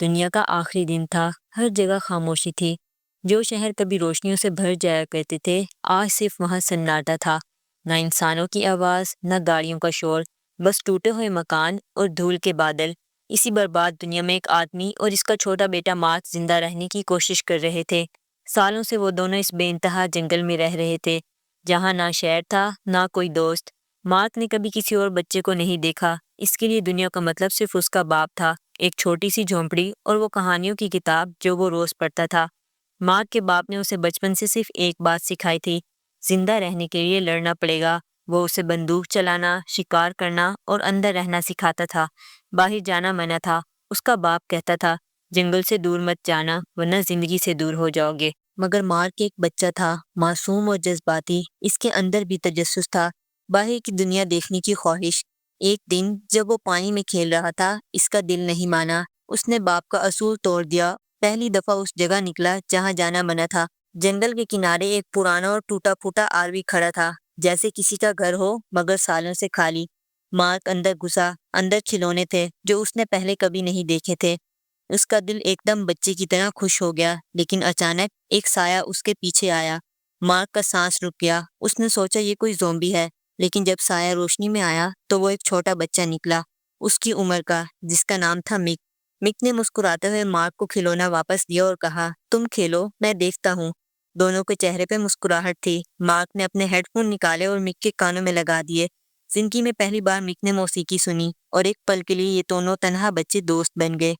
دنیا کا آخری دن تھا، ہر جگہ خاموشی تھی۔ جو شہر کبھی روشنیوں سے بھر جایا کرتے تھے، آج صرف وہاں سناٹا تھا۔ نہ انسانوں کی آواز، نہ گاڑیوں کا شور، بس ٹوٹے ہوئے مکان اور دھول کے بادل۔ اسی برباد دنیا میں ایک آدمی اور اس کا چھوٹا بیٹا مارک زندہ رہنے کی کوشش کر رہے تھے۔ سالوں سے وہ دونوں اس بے انتہا جنگل میں رہ رہے تھے، جہاں نہ شہر تھا، نہ کوئی دوست۔ مارک نے کبھی کسی اور بچے کو نہیں دیکھا۔ اس کے لیے دنیا کا مطلب صرف اس کا باپ تھا، ایک چھوٹی سی جھونپڑی اور وہ کہانیوں کی کتاب جو وہ روز پڑھتا تھا۔ مارک کے باپ نے اسے بچپن سے صرف ایک بات سکھائی تھی، زندہ رہنے کے لیے لڑنا پڑے گا۔ وہ اسے بندوق چلانا، شکار کرنا اور اندر رہنا سکھاتا تھا۔ باہر جانا منع تھا۔ اس کا باپ کہتا تھا، جنگل سے دور مت جانا ورنہ زندگی سے دور ہو جاؤ گے۔ مگر مارک ایک بچہ تھا، معصوم اور جذباتی۔ اس کے اندر بھی تجسس تھا، باہر کی دنیا دیکھنے کی خواہش۔ ایک دن جب وہ پانی میں کھیل رہا تھا، اس کا دل نہیں مانا۔ اس نے باپ کا اصول توڑ دیا۔ پہلی دفعہ اس جگہ نکلا جہاں جانا منع تھا۔ جنگل کے کنارے ایک پرانا اور ٹوٹا پھوٹا آروی کھڑا تھا، جیسے کسی کا گھر ہو مگر سالوں سے خالی۔ مارک اندر گھسا۔ اندر کھلونے تھے جو اس نے پہلے کبھی نہیں دیکھے تھے۔ اس کا دل ایک دم بچے کی طرح خوش ہو گیا، لیکن اچانک ایک سایہ اس کے پیچھے آیا۔ مارک کا سانس رک گیا۔ اس نے سوچا یہ کوئی زومبی ہے، لیکن جب سایہ روشنی میں آیا تو وہ ایک چھوٹا بچہ نکلا، اس کی عمر کا، جس کا نام تھا مک۔ مک نے مسکراتے ہوئے مارک کو کھلونا واپس دیا اور کہا، تم کھیلو، میں دیکھتا ہوں۔ دونوں کے چہرے پہ مسکراہٹ تھی۔ مارک نے اپنے ہیڈ فون نکالے اور مک کے کانوں میں لگا دیے۔ زندگی میں پہلی بار مک نے موسیقی سنی اور ایک پل کے لیے یہ دونوں تنہا بچے دوست بن گئے۔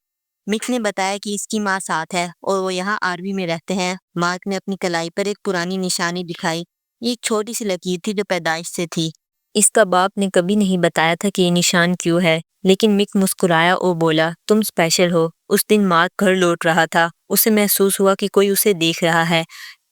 مک نے بتایا کہ اس کی ماں ساتھ ہے اور وہ یہاں آروی میں رہتے ہیں۔ مارک نے اپنی کلائی پر ایک پرانی نشانی دکھائی۔ یہ ایک چھوٹی سی لکیر تھی جو پیدائش سے تھی۔ اس کا باپ نے کبھی نہیں بتایا تھا کہ یہ نشان کیوں ہے، لیکن مک مسکرایا اور بولا، تم اسپیشل ہو۔ اس دن مارک گھر لوٹ رہا تھا۔ اسے محسوس ہوا کہ کوئی اسے دیکھ رہا ہے۔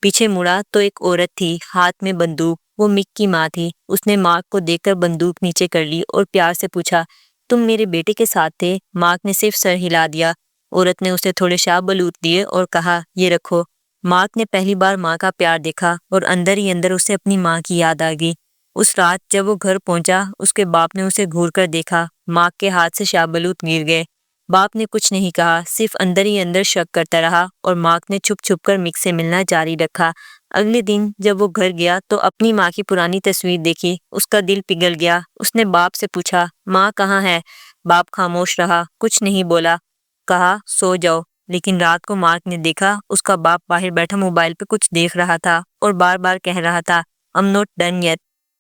پیچھے مڑا تو ایک عورت تھی، ہاتھ میں بندوق۔ وہ مک کی ماں تھی۔ اس نے مارک کو دیکھ کر بندوق نیچے کر لی اور پیار سے پوچھا، تم میرے بیٹے کے ساتھ تھے؟ مارک نے صرف سر ہلا دیا۔ عورت نے اسے تھوڑے شاہ بلوط دیے اور کہا، یہ رکھو۔ مارک نے پہلی بار ماں کا پیار دیکھا اور اندر ہی اندر اسے اپنی ماں کی یاد آ گئی۔ اس رات جب وہ گھر پہنچا، اس کے باپ نے اسے گھور کر دیکھا۔ مارک کے ہاتھ سے شاہ بلوط گر گئے۔ باپ نے کچھ نہیں کہا، صرف اندر ہی اندر شک کرتا رہا اور مارک نے چھپ چھپ کر مک سے ملنا جاری رکھا۔ اگلے دن جب وہ گھر گیا تو اپنی ماں کی پرانی تصویر دیکھی۔ اس کا دل پگھل گیا۔ اس نے باپ سے پوچھا، ماں کہاں ہے؟ باپ خاموش رہا، کچھ نہیں بولا۔ کہا، سو جاؤ۔ لیکن رات کو مارک نے دیکھا اس کا باپ باہر بیٹھا موبائل پہ کچھ دیکھ رہا تھا اور بار بار کہہ رہا تھا، I'm not done yet۔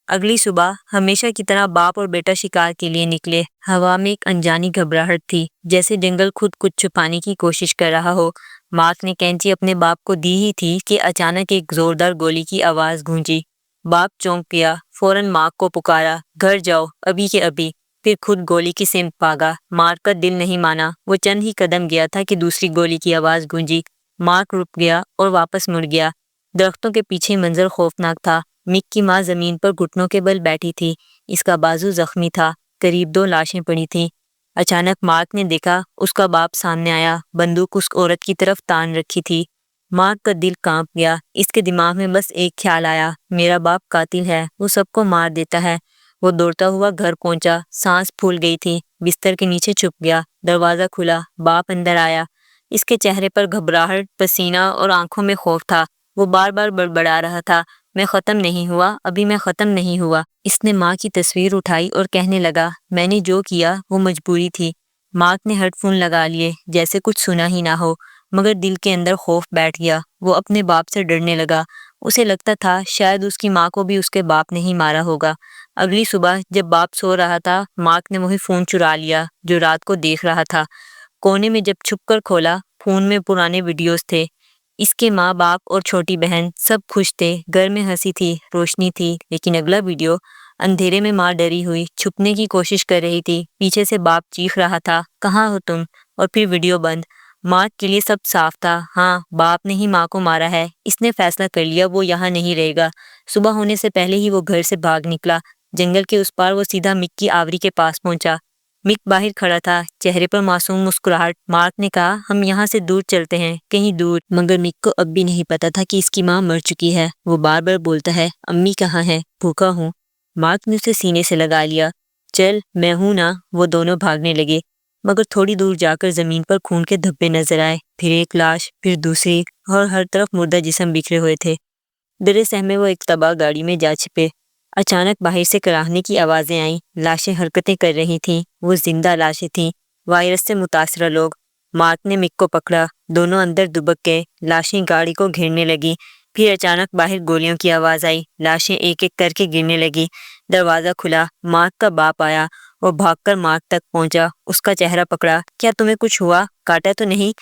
اگلی صبح ہمیشہ کی طرح باپ اور بیٹا شکار کے لیے نکلے۔ ہوا میں ایک انجانی گھبراہٹ تھی، جیسے جنگل خود کچھ چھپانے کی کوشش کر رہا ہو۔ مارک نے کینچی اپنے باپ کو دی ہی تھی کہ اچانک ایک زوردار گولی کی آواز گونجی۔ باپ چونک گیا، فوراً مارک کو پکارا، گھر جاؤ، ابھی کے ابھی۔ پھر خود گولی کی سمت بھاگا۔ مارک کا دل نہیں مانا۔ وہ چند ہی قدم گیا تھا کہ دوسری گولی کی آواز گونجی۔ مارک رک گیا اور واپس مڑ گیا۔ درختوں کے پیچھے منظر خوفناک تھا۔ مک کی ماں زمین پر گھٹنوں کے بل بیٹھی تھی۔ اس کا بازو زخمی تھا۔ قریب 2 لاشیں پڑی تھیں۔ اچانک مارک نے دیکھا اس کا باپ سامنے آیا، بندوق اس عورت کی طرف تان رکھی تھی۔ مارک کا دل کانپ گیا۔ اس کے دماغ میں بس ایک خیال آیا، میرا باپ قاتل ہے، وہ سب کو مار دیتا ہے۔ وہ دوڑتا ہوا گھر پہنچا۔ سانس پھول گئی تھی۔ بستر کے نیچے چھپ گیا۔ دروازہ کھلا، باپ اندر آیا۔ اس کے چہرے پر گھبراہٹ، پسینہ اور آنکھوں میں خوف تھا۔ وہ بار بار بڑبڑا رہا تھا، میں ختم نہیں ہوا، ابھی میں ختم نہیں ہوا۔ اس نے ماں کی تصویر اٹھائی اور کہنے لگا، میں نے جو کیا وہ مجبوری تھی۔ مارک نے ہیڈ فون لگا لیے جیسے کچھ سنا ہی نہ ہو، مگر دل کے اندر خوف بیٹھ گیا۔ وہ اپنے باپ سے ڈرنے لگا۔ اسے لگتا تھا شاید اس کی ماں کو بھی اس کے باپ نے ہی مارا ہوگا۔ اگلی صبح جب باپ سو رہا تھا، مارک نے وہی فون چرا لیا جو رات کو دیکھ رہا تھا۔ کونے میں جب چھپ کر کھولا، فون میں پرانے ویڈیوز تھے۔ اس کے ماں باپ اور چھوٹی بہن سب خوش تھے، گھر میں ہنسی تھی، روشنی تھی۔ لیکن اگلا ویڈیو، اندھیرے میں ماں ڈری ہوئی چھپنے کی کوشش کر رہی تھی، پیچھے سے باپ چیخ رہا تھا، کہاں ہو تم؟ اور پھر ویڈیو بند۔ مارک کے لیے سب صاف تھا، ہاں باپ نے ہی ماں کو مارا ہے۔ اس نے فیصلہ کر لیا وہ یہاں نہیں رہے گا۔ صبح ہونے سے پہلے ہی وہ گھر سے بھاگ نکلا۔ جنگل کے اس پار وہ سیدھا مک کی آوری کے پاس پہنچا۔ مک باہر کھڑا تھا، چہرے پر معصوم مسکراہٹ۔ مارک نے کہا، ہم یہاں سے دور چلتے ہیں، کہیں دور۔ مگر مک کو اب بھی نہیں پتا تھا کہ اس کی ماں مر چکی ہے۔ وہ بار بار بولتا ہے، امی کہاں ہے؟ بھوکا ہوں۔ مارک نے اسے سینے سے لگا لیا۔ چل، میں ہوں نا۔ وہ دونوں بھاگنے لگے۔ مگر تھوڑی دور جا کر زمین پر خون کے دھبے نظر آئے، پھر ایک لاش، پھر دوسری، اور ہر طرف مردہ جسم بکھرے ہوئے تھے۔ در سہمے وہ ایک تباہ گاڑی میں جا چھپے۔ اچانک باہر سے کراہنے کی آوازیں آئیں، لاشیں حرکتیں کر رہی تھیں، وہ زندہ لاشیں تھیں، وائرس سے متاثرہ لوگ۔ مارک نے مک کو پکڑا، دونوں اندر دبک گئے، لاشیں گاڑی کو گھیرنے لگی۔ پھر اچانک باہر گولیوں کی آواز آئی، لاشیں ایک ایک کر کے گرنے لگی۔ دروازہ کھلا، مارک کا باپ آیا، وہ بھاگ کر مارک تک پہنچا، اس کا چہرہ پکڑا۔ کیا تمہیں کچھ ہوا؟ کاٹا تو نہیں؟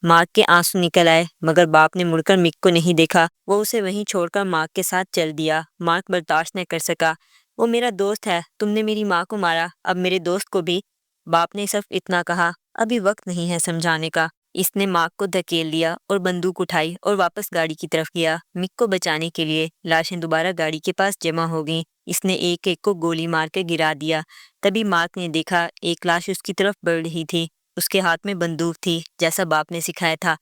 مارک کے آنسو نکل آئے، مگر باپ نے مڑ کر مک کو نہیں دیکھا، وہ اسے وہیں چھوڑ کر مارک کے ساتھ چل دیا۔ مارک برداشت نہ کر سکا، وہ میرا دوست ہے، تم نے میری ماں کو مارا، اب میرے دوست کو بھی۔ باپ نے صرف اتنا کہا، ابھی وقت نہیں ہے سمجھانے کا۔ اس نے مارک کو دھکیل دیا اور بندوق اٹھائی اور واپس گاڑی کی طرف گیا۔ مک کو بچانے کے لیے لاشیں دوبارہ گاڑی کے پاس جمع ہو گئیں۔ اس نے ایک ایک کو گولی مار کے گرا دیا۔ تبھی مارک نے دیکھا ایک لاش اس کی طرف بڑھ رہی تھی، اس کے ہاتھ میں بندوق تھی، جیسا باپ نے سکھایا تھا۔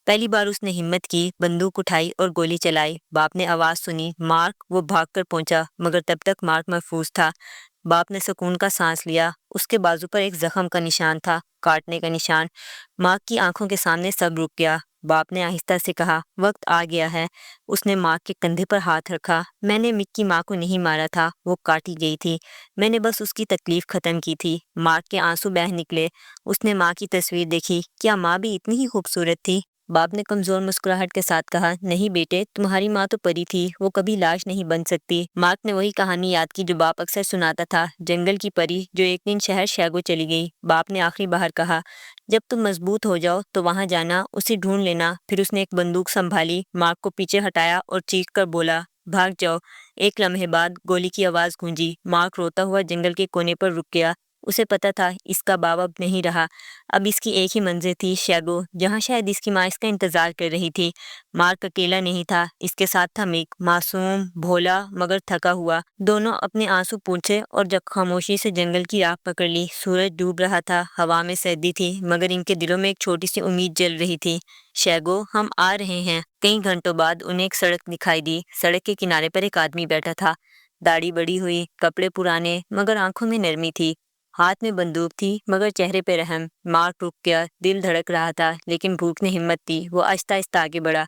پہلی بار اس نے ہمت کی، بندوق اٹھائی اور گولی چلائی۔ باپ نے آواز سنی، مارک، وہ بھاگ کر پہنچا، مگر تب تک مارک محفوظ تھا۔ باپ نے سکون کا سانس لیا، اس کے بازو پر ایک زخم کا نشان تھا، کاٹنے کا نشان۔ مارک کی آنکھوں کے سامنے سب رک گیا۔ باپ نے آہستہ سے کہا، وقت آ گیا ہے۔ اس نے مارک کے کندھے پر ہاتھ رکھا، میں نے مک کی ماں کو نہیں مارا تھا، وہ کاٹی گئی تھی، میں نے بس اس کی تکلیف ختم کی تھی۔ مارک کے آنسو بہہ نکلے، اس نے ماں کی تصویر دیکھی، کیا ماں بھی اتنی ہی خوبصورت تھی؟ باپ نے کمزور مسکراہٹ کے ساتھ کہا، نہیں بیٹے، تمہاری ماں تو پری تھی، وہ کبھی لاش نہیں بن سکتی۔ مارک نے وہی کہانی یاد کی جو باپ اکثر سناتا تھا، جنگل کی پری جو ایک دن شہر شیگو چلی گئی۔ باپ نے آخری بار کہا، جب تم مضبوط ہو جاؤ تو وہاں جانا، اسے ڈھونڈ لینا۔ پھر اس نے ایک بندوق سنبھالی، مارک کو پیچھے ہٹایا اور چیخ کر بولا، بھاگ جاؤ۔ ایک لمحے بعد گولی کی آواز گونجی، مارک روتا ہوا جنگل کے کونے پر رک گیا۔ اسے پتا تھا اس کا باپ اب نہیں رہا، اب اس کی ایک ہی منزل تھی، شیگو، جہاں شاید اس کی ماں اس کا انتظار کر رہی تھی۔ مارک اکیلا نہیں تھا، اس کے ساتھ تھا مک، معصوم، بھولا، مگر تھکا ہوا۔ دونوں اپنے آنسو پونچھے اور جب خاموشی سے جنگل کی راہ پکڑ لی۔ سورج ڈوب رہا تھا، ہوا میں سردی تھی، مگر ان کے دلوں میں ایک چھوٹی سی امید جل رہی تھی۔ شیگو، ہم آ رہے ہیں۔ کئی گھنٹوں بعد انہیں ایک سڑک دکھائی دی۔ سڑک کے کنارے پر ایک آدمی بیٹھا تھا، داڑھی بڑی ہوئی، کپڑے پرانے، مگر آنکھوں میں نرمی تھی، ہاتھ میں بندوق تھی، مگر چہرے پہ رحم۔ مارک رک گیا، دل دھڑک رہا تھا، لیکن بھوک نے ہمت دی، وہ آہستہ آہستہ آگے بڑھا۔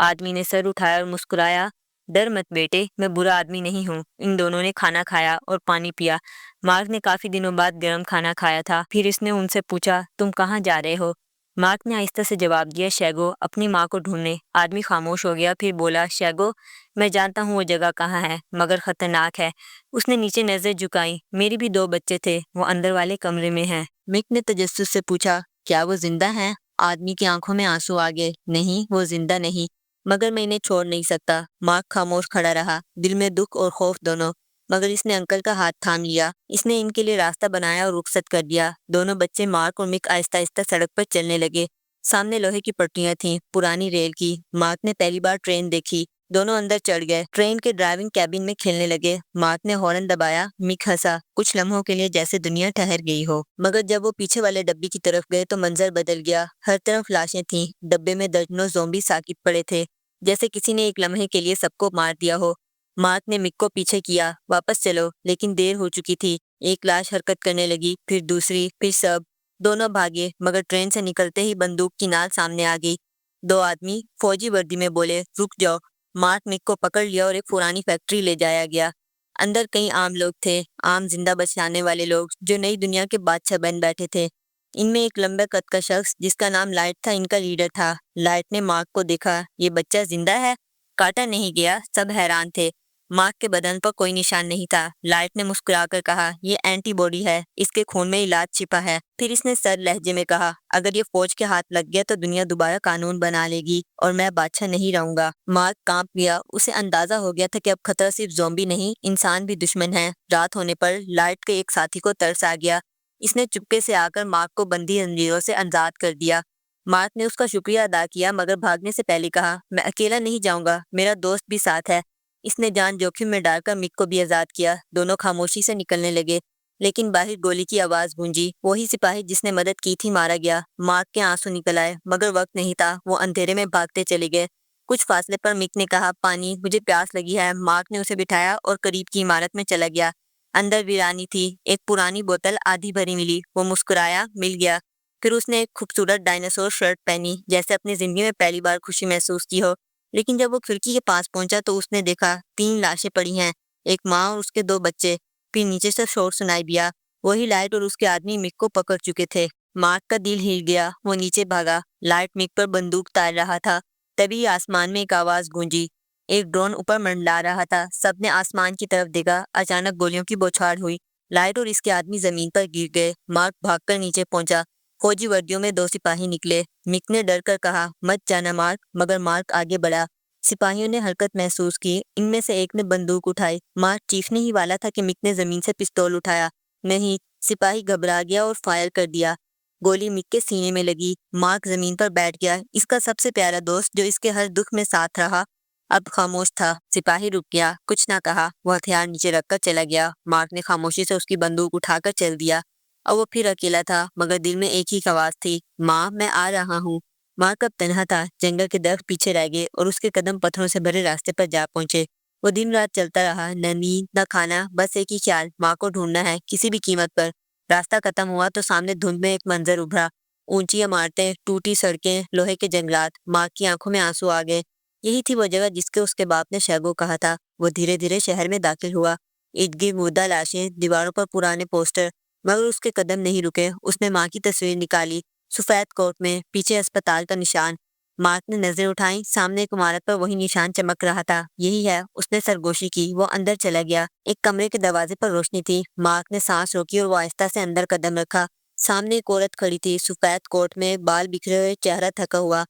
آدمی نے سر اٹھایا اور مسکرایا، ڈر مت بیٹے، میں برا آدمی نہیں ہوں۔ ان دونوں نے کھانا کھایا اور پانی پیا۔ مارک نے کافی دنوں بعد گرم کھانا کھایا تھا۔ پھر اس نے ان سے پوچھا، تم کہاں جا رہے ہو؟ مارک نے آہستہ سے جواب دیا، شیگو، اپنی ماں کو ڈھونڈنے۔ آدمی خاموش ہو گیا، پھر بولا، شیگو، میں جانتا ہوں وہ جگہ کہاں ہے، مگر خطرناک ہے۔ اس نے نیچے نظر جھکائی، میرے بھی 2 بچے تھے، وہ اندر والے کمرے میں ہیں۔ مک نے تجسس سے پوچھا، کیا وہ زندہ ہیں؟ آدمی کی آنکھوں میں آنسو آ گئے، نہیں، وہ زندہ نہیں، مگر میں انہیں چھوڑ نہیں سکتا۔ مارک خاموش کھڑا رہا، دل میں دکھ اور خوف دونوں، مگر اس نے انکل کا ہاتھ تھام لیا، اس نے ان کے لیے راستہ بنایا اور رخصت کر دیا۔ دونوں بچے، مارک اور مک، آہستہ آہستہ سڑک پر چلنے لگے۔ سامنے لوہے کی پٹریاں تھیں، پرانی ریل کی۔ مارک نے پہلی بار ٹرین دیکھی۔ دونوں اندر چڑھ گئے، ٹرین کے ڈرائیونگ کیبن میں کھیلنے لگے۔ مارک نے ہارن دبایا، مک ہنسا، کچھ لمحوں کے لیے جیسے دنیا ٹھہر گئی ہو۔ مگر جب وہ پیچھے والے ڈبے کی طرف گئے تو منظر بدل گیا، ہر طرف لاشیں تھیں، ڈبے میں درجنوں زومبی ساکت پڑے تھے، جیسے کسی نے ایک لمحے کے لیے سب کو مار دیا ہو۔ مارک نے مک کو پیچھے کیا، واپس چلو، لیکن دیر ہو چکی تھی۔ ایک لاش حرکت کرنے لگی، پھر دوسری، پھر سب۔ دونوں بھاگے، مگر ٹرین سے نکلتے ہی بندوق کی نال سامنے آ گئی۔ 2 آدمی فوجی وردی میں بولے، رک جاؤ۔ مارک مک کو پکڑ لیا اور ایک پرانی فیکٹری لے جایا گیا۔ اندر کئی عام لوگ تھے، عام زندہ بچانے والے لوگ جو نئی دنیا کے بادشاہ بن بیٹھے تھے۔ ان میں ایک لمبے قد کا شخص جس کا نام لائٹ تھا ان کا لیڈر تھا۔ لائٹ نے مارک کو دیکھا، یہ بچہ زندہ ہے؟ کاٹا نہیں گیا؟ سب حیران تھے۔ مارک کے بدن پر کوئی نشان نہیں تھا۔ لائٹ نے مسکرا کر کہا، یہ اینٹی باڈی ہے، اس کے خون میں علاج چھپا ہے۔ پھر اس نے سر لہجے میں کہا، اگر یہ فوج کے ہاتھ لگ گیا تو دنیا دوبارہ قانون بنا لے گی اور میں بادشاہ نہیں رہوں گا۔ مارک کانپ گیا، اسے اندازہ ہو گیا تھا کہ اب خطرہ صرف زومبی نہیں، انسان بھی دشمن ہے۔ رات ہونے پر لائٹ کے ایک ساتھی کو ترس آ گیا، اس نے چپکے سے آ کر مارک کو بندی زنجیروں سے آزاد کر دیا۔ مارک نے اس کا شکریہ ادا کیا، مگر بھاگنے سے پہلے کہا، میں اکیلا نہیں جاؤں گا، میرا دوست بھی ساتھ ہے۔ اس نے جان جوخم میں ڈال کر مک کو بھی آزاد کیا۔ دونوں خاموشی سے نکلنے لگے، لیکن باہر گولی کی آواز گونجی، وہی سپاہی جس نے مدد کی تھی مارا گیا۔ مارک کے آنسو نکل آئے، مگر وقت نہیں تھا، وہ اندھیرے میں بھاگتے چلے گئے۔ کچھ فاصلے پر مک نے کہا، پانی، مجھے پیاس لگی ہے۔ مارک نے اسے بٹھایا اور قریب کی عمارت میں چلا گیا۔ اندر ویرانی تھی، ایک پرانی بوتل آدھی بھری ملی، وہ مسکرایا، مل گیا۔ پھر اس نے ایک خوبصورت ڈائناسور شرٹ پہنی، جیسے اپنی زندگی میں پہلی بار خوشی محسوس کی ہو۔ لیکن جب وہ کھڑکی کے پاس پہنچا تو اس نے دیکھا 3 لاشیں پڑی ہیں، ایک ماں اور اس کے 2 بچے۔ پھر نیچے سے شور سنائی دیا، وہی لائٹ اور اس کے آدمی مک کو پکڑ چکے تھے۔ مارک کا دل ہل گیا، وہ نیچے بھاگا، لائٹ مک پر بندوق تار رہا تھا۔ تبھی آسمان میں ایک آواز گونجی، ایک ڈرون اوپر منڈلا رہا تھا۔ سب نے آسمان کی طرف دیکھا، اچانک گولیوں کی بوچھار ہوئی، لائٹ اور اس کے آدمی زمین پر گر گئے۔ مارک بھاگ کر نیچے پہنچا، فوجی وردیوں میں 2 سپاہی نکلے۔ مک نے ڈر کر کہا، مت جانا مارک، مگر مارک آگے بڑھا۔ سپاہیوں نے حرکت محسوس کی، ان میں سے ایک نے بندوق اٹھائی۔ مارک چیخنے ہی والا تھا کہ مک نے زمین سے پستول اٹھایا۔ نہیں، سپاہی گھبرا گیا اور فائر کر دیا۔ گولی مک کے سینے میں لگی، مارک زمین پر بیٹھ گیا۔ اس کا سب سے پیارا دوست جو اس کے ہر دکھ میں ساتھ رہا اب خاموش تھا۔ سپاہی رک گیا، کچھ نہ کہا، وہ ہتھیار نیچے رکھ کر چلا گیا۔ مارک نے خاموشی سے اس کی بندوق اٹھا کر چل دیا، اور وہ پھر اکیلا تھا، مگر دل میں ایک ہی آواز تھی، ماں میں آ رہا ہوں۔ مارک اب تنہا تھا، جنگل کے درخت پیچھے رہ گئے اور اس کے قدم پتھروں سے بھرے راستے پر جا پہنچے۔ وہ دن رات چلتا رہا، نہ نیند نہ کھانا، بس ایک ہی خیال، ماں کو ڈھونڈنا ہے کسی بھی قیمت پر۔ راستہ ختم ہوا تو سامنے دھند میں ایک منظر ابھرا، اونچی عمارتیں، ٹوٹی سڑکیں، لوہے کے جنگلات۔ مارک کی آنکھوں میں آنسو آ گئے، یہی تھی وہ جگہ جس کے اس کے باپ نے شیگو کہا تھا۔ وہ دھیرے دھیرے شہر میں داخل ہوا، ارد گرد مردہ لاشیں، دیواروں پر پرانے پوسٹر، مگر اس کے قدم نہیں رکے۔ اس نے ماں کی تصویر نکالی، سفید کوٹ میں، پیچھے اسپتال کا نشان۔ مارک نے نظریں اٹھائیں، سامنے ایک عمارت پر وہی نشان چمک رہا تھا۔ یہی ہے، اس نے سرگوشی کی، وہ اندر چلا گیا۔ ایک کمرے کے دروازے پر روشنی تھی، مارک نے سانس روکی اور وہ آہستہ سے اندر قدم رکھا۔ سامنے ایک عورت کھڑی تھی، سفید کوٹ میں، بال بکھرے ہوئے، چہرہ تھکا ہوا۔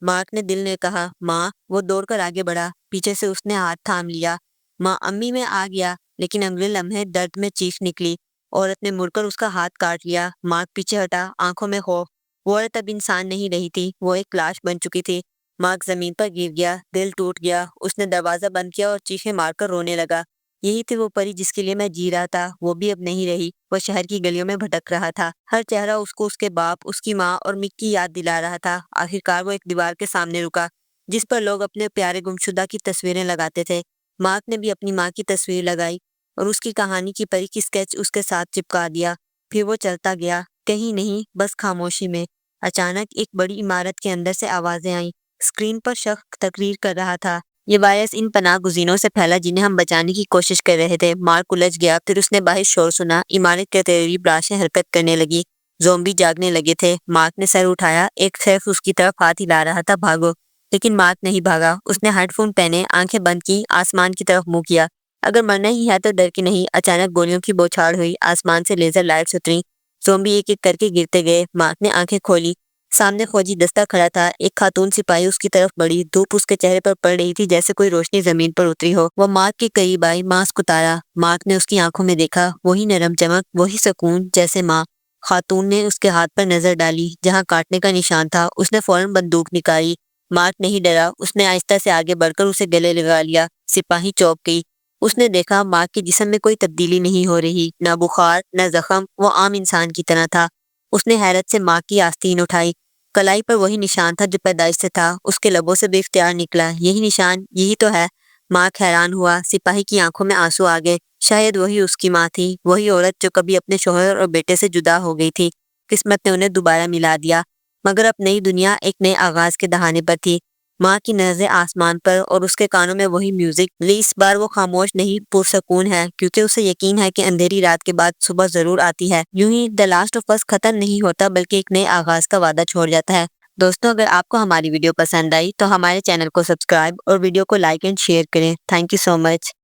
مارک نے دل نے کہا، ماں۔ وہ دوڑ کر آگے بڑھا، پیچھے سے اس نے ہاتھ تھام لیا۔ ماں، امی میں آ گیا۔ لیکن اگلے لمحے درد میں چیخ نکلی، عورت نے مڑ کر اس کا ہاتھ کاٹ لیا۔ مارک پیچھے ہٹا، آنکھوں میں خوف۔ وہ عورت اب انسان نہیں رہی تھی، وہ ایک لاش بن چکی تھی۔ مارک زمین پر گر گیا، دل ٹوٹ گیا۔ اس نے دروازہ بند کیا اور چیخیں مار کر رونے لگا۔ یہی تھی وہ پری جس کے لیے میں جی رہا تھا، وہ بھی اب نہیں رہی۔ وہ شہر کی گلیوں میں بھٹک رہا تھا، ہر چہرہ اس کو اس کے باپ، اس کی ماں اور مک کی یاد دلا رہا تھا۔ آخرکار وہ ایک دیوار کے سامنے رکا، جس پر لوگ اپنے پیارے گمشدہ کی تصویریں لگاتے تھے۔ مارک نے بھی اپنی ماں کی تصویر لگائی اور اس کی کہانی کی پری کی اسکیچ اس کے ساتھ چپکا دیا۔ پھر وہ چلتا گیا، کہیں نہیں، بس خاموشی میں۔ اچانک ایک بڑی عمارت کے اندر سے آوازیں آئیں، اسکرین پر شخص تقریر کر رہا تھا، یہ وائرس ان پناہ گزینوں سے پھیلا جنہیں ہم بچانے کی کوشش کر رہے تھے۔ مارک الجھ گیا، پھر اس نے باہر شور سنا، عمارت کے قریب لاشیں حرکت کرنے لگی، زومبی جاگنے لگے تھے۔ مارک نے سر اٹھایا، ایک شخص اس کی طرف ہاتھ ہلا رہا تھا، بھاگو۔ لیکن مارک نہیں بھاگا، اس نے ہیڈ فون پہنے، آنکھیں بند کی، آسمان کی طرف منہ کیا۔ اگر مرنا ہی ہے تو ڈر کے نہیں۔ اچانک گولیوں کی بوچھاڑ ہوئی، آسمان سے لیزر لائٹس اتریں، زومبی ایک ایک کر کے گرتے گئے۔ مارک نے آنکھیں کھولی، سامنے فوجی دستہ کھڑا تھا، ایک خاتون سپاہی اس کی طرف بڑھی، دھوپ اس کے چہرے پر پڑ رہی تھی جیسے کوئی روشنی زمین پر اتری ہو۔ وہ مارک کے قریب آئی، ماسک اتارا۔ مارک نے اس کی آنکھوں میں دیکھا، وہی نرم چمک، وہی سکون، جیسے ماں۔ خاتون نے اس کے ہاتھ پر نظر ڈالی، جہاں کاٹنے کا نشان تھا۔ اس نے فوراً بندوق نکالی۔ مارک نہیں ڈرا، اس نے آہستہ سے آگے بڑھ کر اسے گلے لگا لیا۔ سپاہی چونک گئی، اس نے دیکھا مارک کے جسم میں کوئی تبدیلی نہیں ہو رہی، نہ بخار نہ زخم، وہ عام انسان کی طرح تھا۔ اس نے حیرت سے مارک کی آستین اٹھائی، کلائی پر وہی نشان تھا جو پیدائش سے تھا۔ اس کے لبوں سے بے اختیار نکلا، یہی نشان، یہی تو ہے۔ مارک حیران ہوا، سپاہی کی آنکھوں میں آنسو آ گئے، شاید وہی اس کی ماں تھی، وہی عورت جو کبھی اپنے شوہر اور بیٹے سے جدا ہو گئی تھی۔ قسمت نے انہیں دوبارہ ملا دیا، مگر اب نئی دنیا ایک نئے آغاز کے دہانے پر تھی۔ ماں کی نظریں آسمان پر اور اس کے کانوں میں وہی میوزک، اس بار وہ خاموش نہیں، پرسکون ہے، کیونکہ اسے یقین ہے کہ اندھیری رات کے بعد صبح ضرور آتی ہے۔ یوں ہی دی لاسٹ آف اس ختم نہیں ہوتا، بلکہ ایک نئے آغاز کا وعدہ چھوڑ جاتا ہے۔ دوستوں، اگر آپ کو ہماری ویڈیو پسند آئی تو ہمارے چینل کو سبسکرائب اور ویڈیو کو لائک اینڈ شیئر کریں۔ Thank you so much.